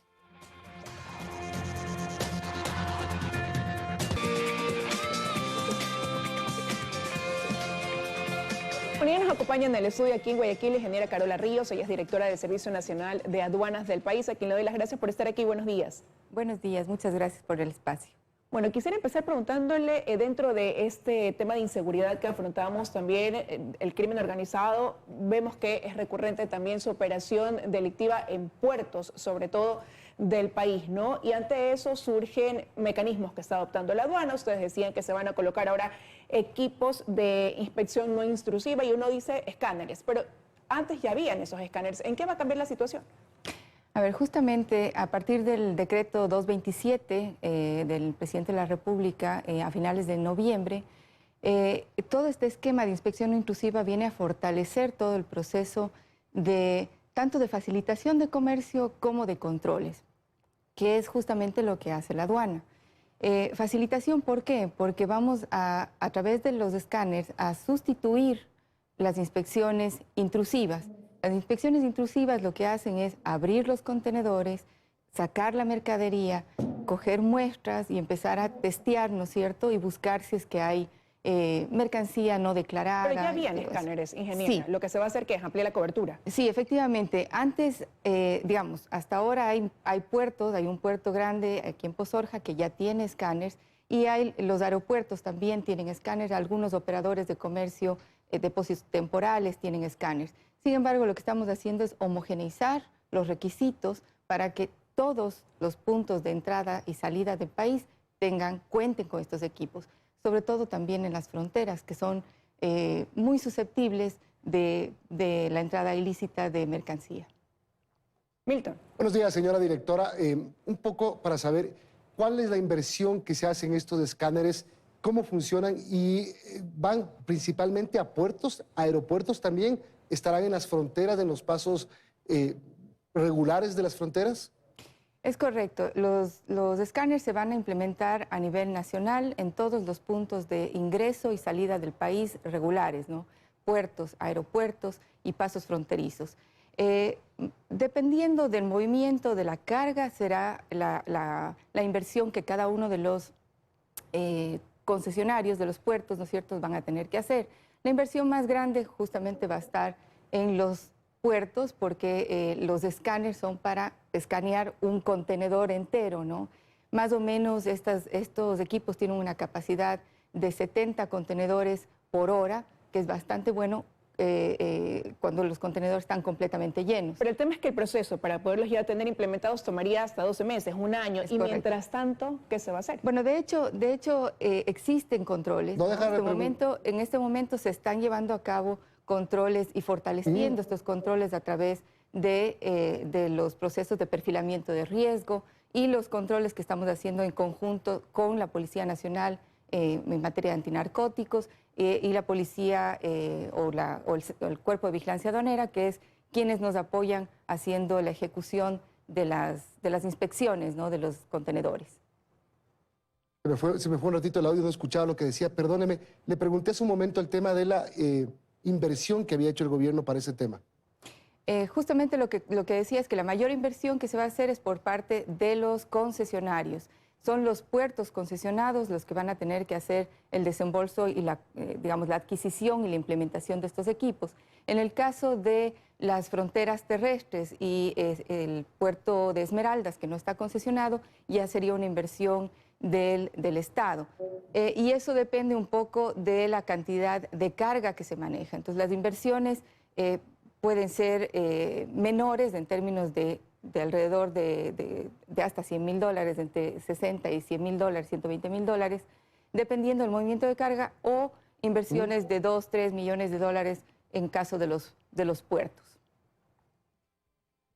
Bueno, ya nos acompaña en el estudio aquí en Guayaquil la ingeniera Carola Ríos. Ella es directora del Servicio Nacional de Aduanas del país, a quien le doy las gracias por estar aquí. Buenos días. Buenos días, muchas gracias por el espacio. Bueno, quisiera empezar preguntándole, dentro de este tema de inseguridad que afrontamos también, el crimen organizado, vemos que es recurrente también su operación delictiva en puertos, sobre todo del país, ¿no? Y ante eso surgen mecanismos que está adoptando la aduana. Ustedes decían que se van a colocar ahora equipos de inspección no intrusiva y uno dice escáneres, pero antes ya habían esos escáneres. ¿En qué va a cambiar la situación? A ver, justamente a partir del decreto 227 del presidente de la República a finales de noviembre, todo este esquema de inspección no intrusiva viene a fortalecer todo el proceso de tanto de facilitación de comercio como de controles, que es justamente lo que hace la aduana. Facilitación, ¿por qué? Porque vamos a través de los escáneres a sustituir las inspecciones intrusivas. Las inspecciones intrusivas lo que hacen es abrir los contenedores, sacar la mercadería, coger muestras y empezar a testear, ¿no es cierto? Y buscar si es que hay mercancía no declarada. Pero ya habían escáneres, ingeniera. Sí. Lo que se va a hacer, ¿qué es? Ampliar la cobertura. Sí, efectivamente. Antes, digamos, hasta ahora hay puertos, hay un puerto grande aquí en Pozorja que ya tiene escáneres y los aeropuertos también tienen escáneres. Algunos operadores de comercio, depósitos temporales tienen escáneres. Sin embargo, lo que estamos haciendo es homogeneizar los requisitos para que todos los puntos de entrada y salida del país cuenten con estos equipos, sobre todo también en las fronteras, que son muy susceptibles de la entrada ilícita de mercancía. Milton. Buenos días, señora directora. Un poco para saber cuál es la inversión que se hace en estos escáneres, cómo funcionan y van principalmente a puertos, aeropuertos también. ¿Estarán en las fronteras, en los pasos regulares de las fronteras? Es correcto. Los escáneres se van a implementar a nivel nacional en todos los puntos de ingreso y salida del país regulares, ¿no? Puertos, aeropuertos y pasos fronterizos. Dependiendo del movimiento de la carga, será la inversión que cada uno de los concesionarios de los puertos, ¿no es cierto?, van a tener que hacer. La inversión más grande justamente va a estar en los puertos porque los escáneres son para escanear un contenedor entero, ¿no? Más o menos estos equipos tienen una capacidad de 70 contenedores por hora, que es bastante bueno cuando los contenedores están completamente llenos. Pero el tema es que el proceso para poderlos ya tener implementados tomaría hasta 12 meses, un año. Y mientras tanto, ¿qué se va a hacer? Bueno, de hecho existen controles. No, en este momento se están llevando a cabo controles y fortaleciendo estos controles a través de los procesos de perfilamiento de riesgo y los controles que estamos haciendo en conjunto con la Policía Nacional en materia de antinarcóticos y la policía o el Cuerpo de Vigilancia Aduanera, que es quienes nos apoyan haciendo la ejecución de las inspecciones, ¿no?, de los contenedores. Se me fue un ratito el audio, no escuchaba lo que decía. Perdóneme, le pregunté hace un momento el tema de la inversión que había hecho el gobierno para ese tema. Justamente lo que decía es que la mayor inversión que se va a hacer es por parte de los concesionarios. Son los puertos concesionados los que van a tener que hacer el desembolso y la adquisición y la implementación de estos equipos. En el caso de las fronteras terrestres y el puerto de Esmeraldas, que no está concesionado, ya sería una inversión del Estado. Y eso depende un poco de la cantidad de carga que se maneja. Entonces, las inversiones pueden ser menores en términos de alrededor de hasta $100.000, entre 60 y $100.000, $120.000, dependiendo del movimiento de carga, o inversiones de 2, 3 millones de dólares en caso de los puertos.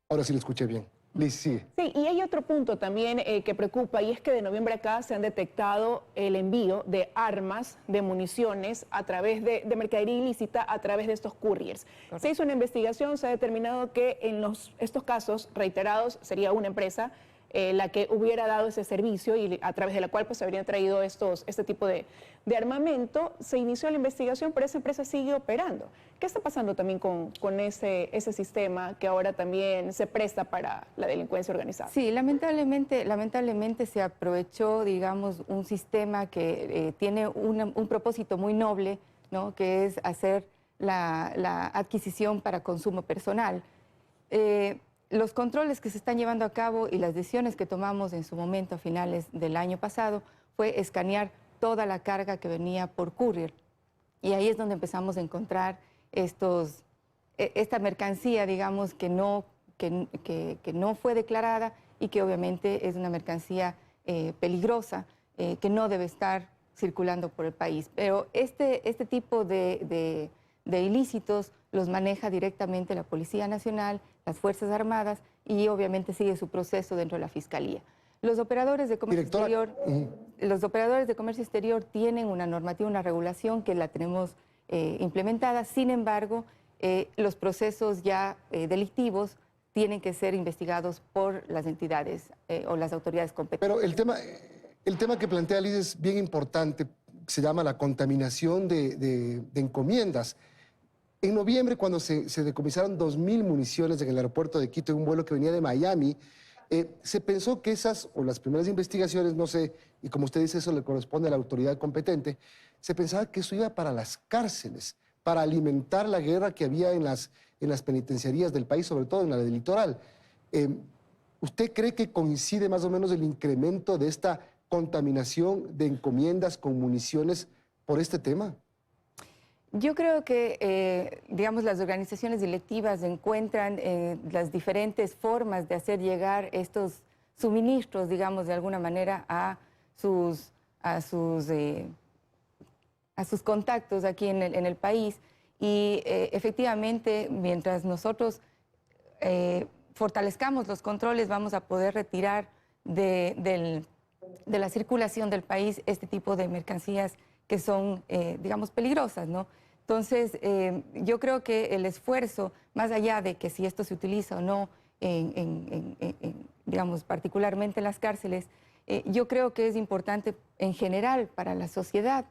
Ahora sí lo escuché bien. Liz, sigue. Sí, y hay otro punto también que preocupa, y es que de noviembre acá se han detectado el envío de armas, de municiones, a través de mercadería ilícita, a través de estos couriers. Correcto. Se hizo una investigación, se ha determinado que en estos casos reiterados sería una empresa la que hubiera dado ese servicio y a través de la cual pues se habrían traído este tipo de armamento. Se inició la investigación, pero esa empresa sigue operando. ¿Qué está pasando también con ese sistema que ahora también se presta para la delincuencia organizada? Sí, lamentablemente se aprovechó, digamos, un sistema que tiene un propósito muy noble, ¿no?, que es hacer la adquisición para consumo personal. Los controles que se están llevando a cabo y las decisiones que tomamos en su momento a finales del año pasado fue escanear toda la carga que venía por courier. Y ahí es donde empezamos a encontrar esta mercancía, digamos, que no fue declarada y que obviamente es una mercancía peligrosa, que no debe estar circulando por el país. Pero este tipo de ilícitos los maneja directamente la Policía Nacional, las Fuerzas Armadas, y obviamente sigue su proceso dentro de la Fiscalía. Los operadores de comercio exterior tienen una normativa, una regulación que la tenemos implementada. Sin embargo, los procesos ya delictivos tienen que ser investigados por las entidades o las autoridades competentes. Pero el tema que plantea Liz es bien importante, se llama la contaminación de encomiendas. En noviembre, cuando se decomisaron 2.000 municiones en el aeropuerto de Quito en un vuelo que venía de Miami, se pensó que esas, o las primeras investigaciones, no sé, y como usted dice, eso le corresponde a la autoridad competente, se pensaba que eso iba para las cárceles, para alimentar la guerra que había en las penitenciarías del país, sobre todo en la del litoral. ¿Usted cree que coincide más o menos el incremento de esta contaminación de encomiendas con municiones por este tema? Yo creo que, digamos, las organizaciones delictivas encuentran las diferentes formas de hacer llegar estos suministros, digamos, de alguna manera a sus contactos aquí en el país. Y efectivamente, mientras nosotros fortalezcamos los controles, vamos a poder retirar de la circulación del país este tipo de mercancías que son, digamos, peligrosas, ¿no? Entonces, yo creo que el esfuerzo, más allá de que si esto se utiliza o no, digamos, particularmente en las cárceles, yo creo que es importante en general para la sociedad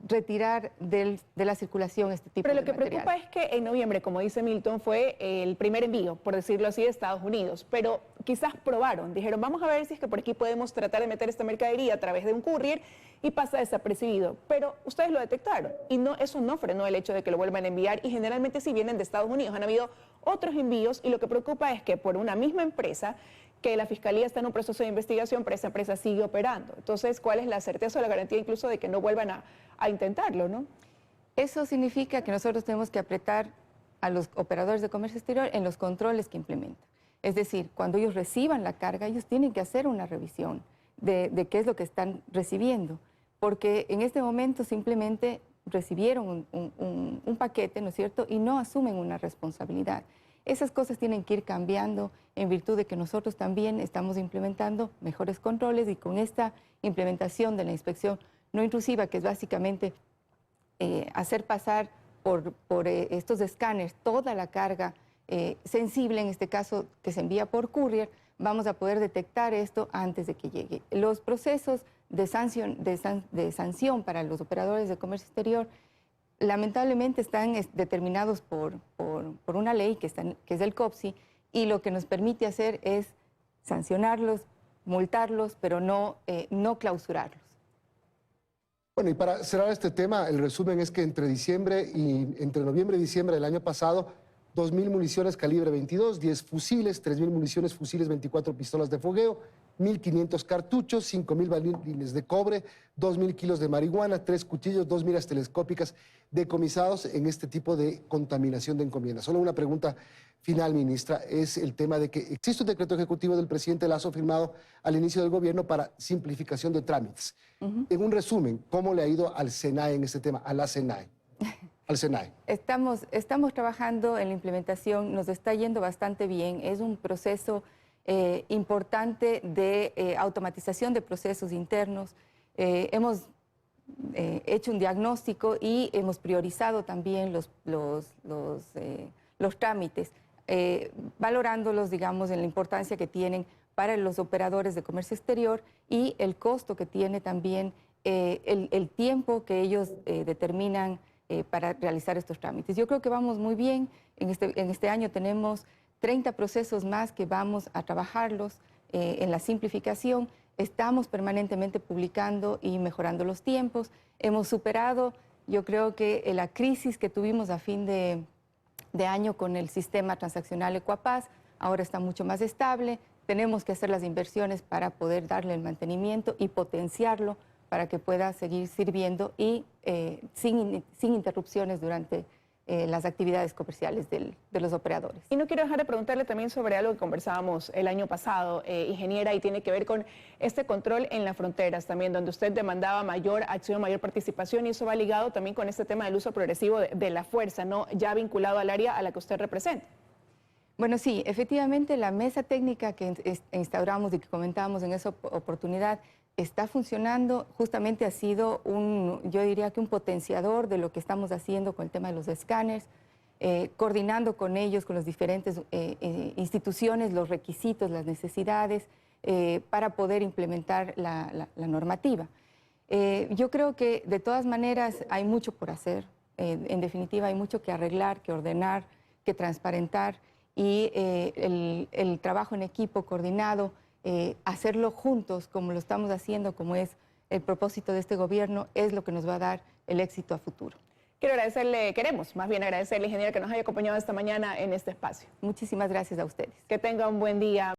retirar de la circulación este tipo de material. Pero lo que preocupa es que en noviembre, como dice Milton, fue el primer envío, por decirlo así, de Estados Unidos. Pero quizás probaron, dijeron, vamos a ver si es que por aquí podemos tratar de meter esta mercadería a través de un courier y pasa desapercibido. Pero ustedes lo detectaron y eso no frenó el hecho de que lo vuelvan a enviar, y generalmente si vienen de Estados Unidos han habido otros envíos, y lo que preocupa es que por una misma empresa, que la Fiscalía está en un proceso de investigación, pero esa empresa sigue operando. Entonces, ¿cuál es la certeza o la garantía incluso de que no vuelvan a intentarlo, no? Eso significa que nosotros tenemos que apretar a los operadores de comercio exterior en los controles que implementan. Es decir, cuando ellos reciban la carga, ellos tienen que hacer una revisión de qué es lo que están recibiendo, porque en este momento simplemente recibieron un paquete, ¿no es cierto?, y no asumen una responsabilidad. Esas cosas tienen que ir cambiando en virtud de que nosotros también estamos implementando mejores controles, y con esta implementación de la inspección no intrusiva, que es básicamente hacer pasar por estos escáneres toda la carga sensible, en este caso que se envía por courier, vamos a poder detectar esto antes de que llegue. Los procesos de sanción para los operadores de comercio exterior lamentablemente están determinados por una ley que es el COPSI, y lo que nos permite hacer es sancionarlos, multarlos, pero no clausurarlos. Bueno, y para cerrar este tema, el resumen es que entre noviembre y diciembre del año pasado, 2.000 municiones calibre 22, 10 fusiles, 3.000 municiones fusiles, 24 pistolas de fogueo, 1.500 cartuchos, 5.000 balines de cobre, 2.000 kilos de marihuana, 3 cuchillos, 2 miras telescópicas decomisados en este tipo de contaminación de encomiendas. Solo una pregunta final, ministra, es el tema de que existe un decreto ejecutivo del presidente Lasso firmado al inicio del gobierno para simplificación de trámites. En un resumen, ¿cómo le ha ido al SENAE en este tema, a la SENAE? Al SENAE. Estamos trabajando en la implementación, nos está yendo bastante bien, es un proceso importante de automatización de procesos internos. Hemos hecho un diagnóstico y hemos priorizado también los trámites, valorándolos, digamos, en la importancia que tienen para los operadores de comercio exterior y el costo que tiene también el tiempo que ellos determinan para realizar estos trámites. Yo creo que vamos muy bien. En este año tenemos 30 procesos más que vamos a trabajarlos en la simplificación. Estamos permanentemente publicando y mejorando los tiempos. Hemos superado, yo creo que la crisis que tuvimos a fin de año con el sistema transaccional Ecuapaz, ahora está mucho más estable. Tenemos que hacer las inversiones para poder darle el mantenimiento y potenciarlo para que pueda seguir sirviendo y sin interrupciones durante las actividades comerciales de los operadores. Y no quiero dejar de preguntarle también sobre algo que conversábamos el año pasado, ingeniera, y tiene que ver con este control en las fronteras también, donde usted demandaba mayor acción, mayor participación, y eso va ligado también con este tema del uso progresivo de la fuerza, ¿no?, ya vinculado al área a la que usted representa. Bueno, sí, efectivamente la mesa técnica que instauramos y que comentábamos en esa oportunidad está funcionando. Justamente ha sido yo diría que un potenciador de lo que estamos haciendo con el tema de los escáneres, coordinando con ellos, con las diferentes instituciones, los requisitos, las necesidades, para poder implementar la normativa. Yo creo que de todas maneras hay mucho por hacer. En definitiva, hay mucho que arreglar, que ordenar, que transparentar, y el trabajo en equipo coordinado, hacerlo juntos como lo estamos haciendo, como es el propósito de este gobierno, es lo que nos va a dar el éxito a futuro. Queremos más bien agradecerle, ingeniera, que nos haya acompañado esta mañana en este espacio. Muchísimas gracias a ustedes. Que tenga un buen día.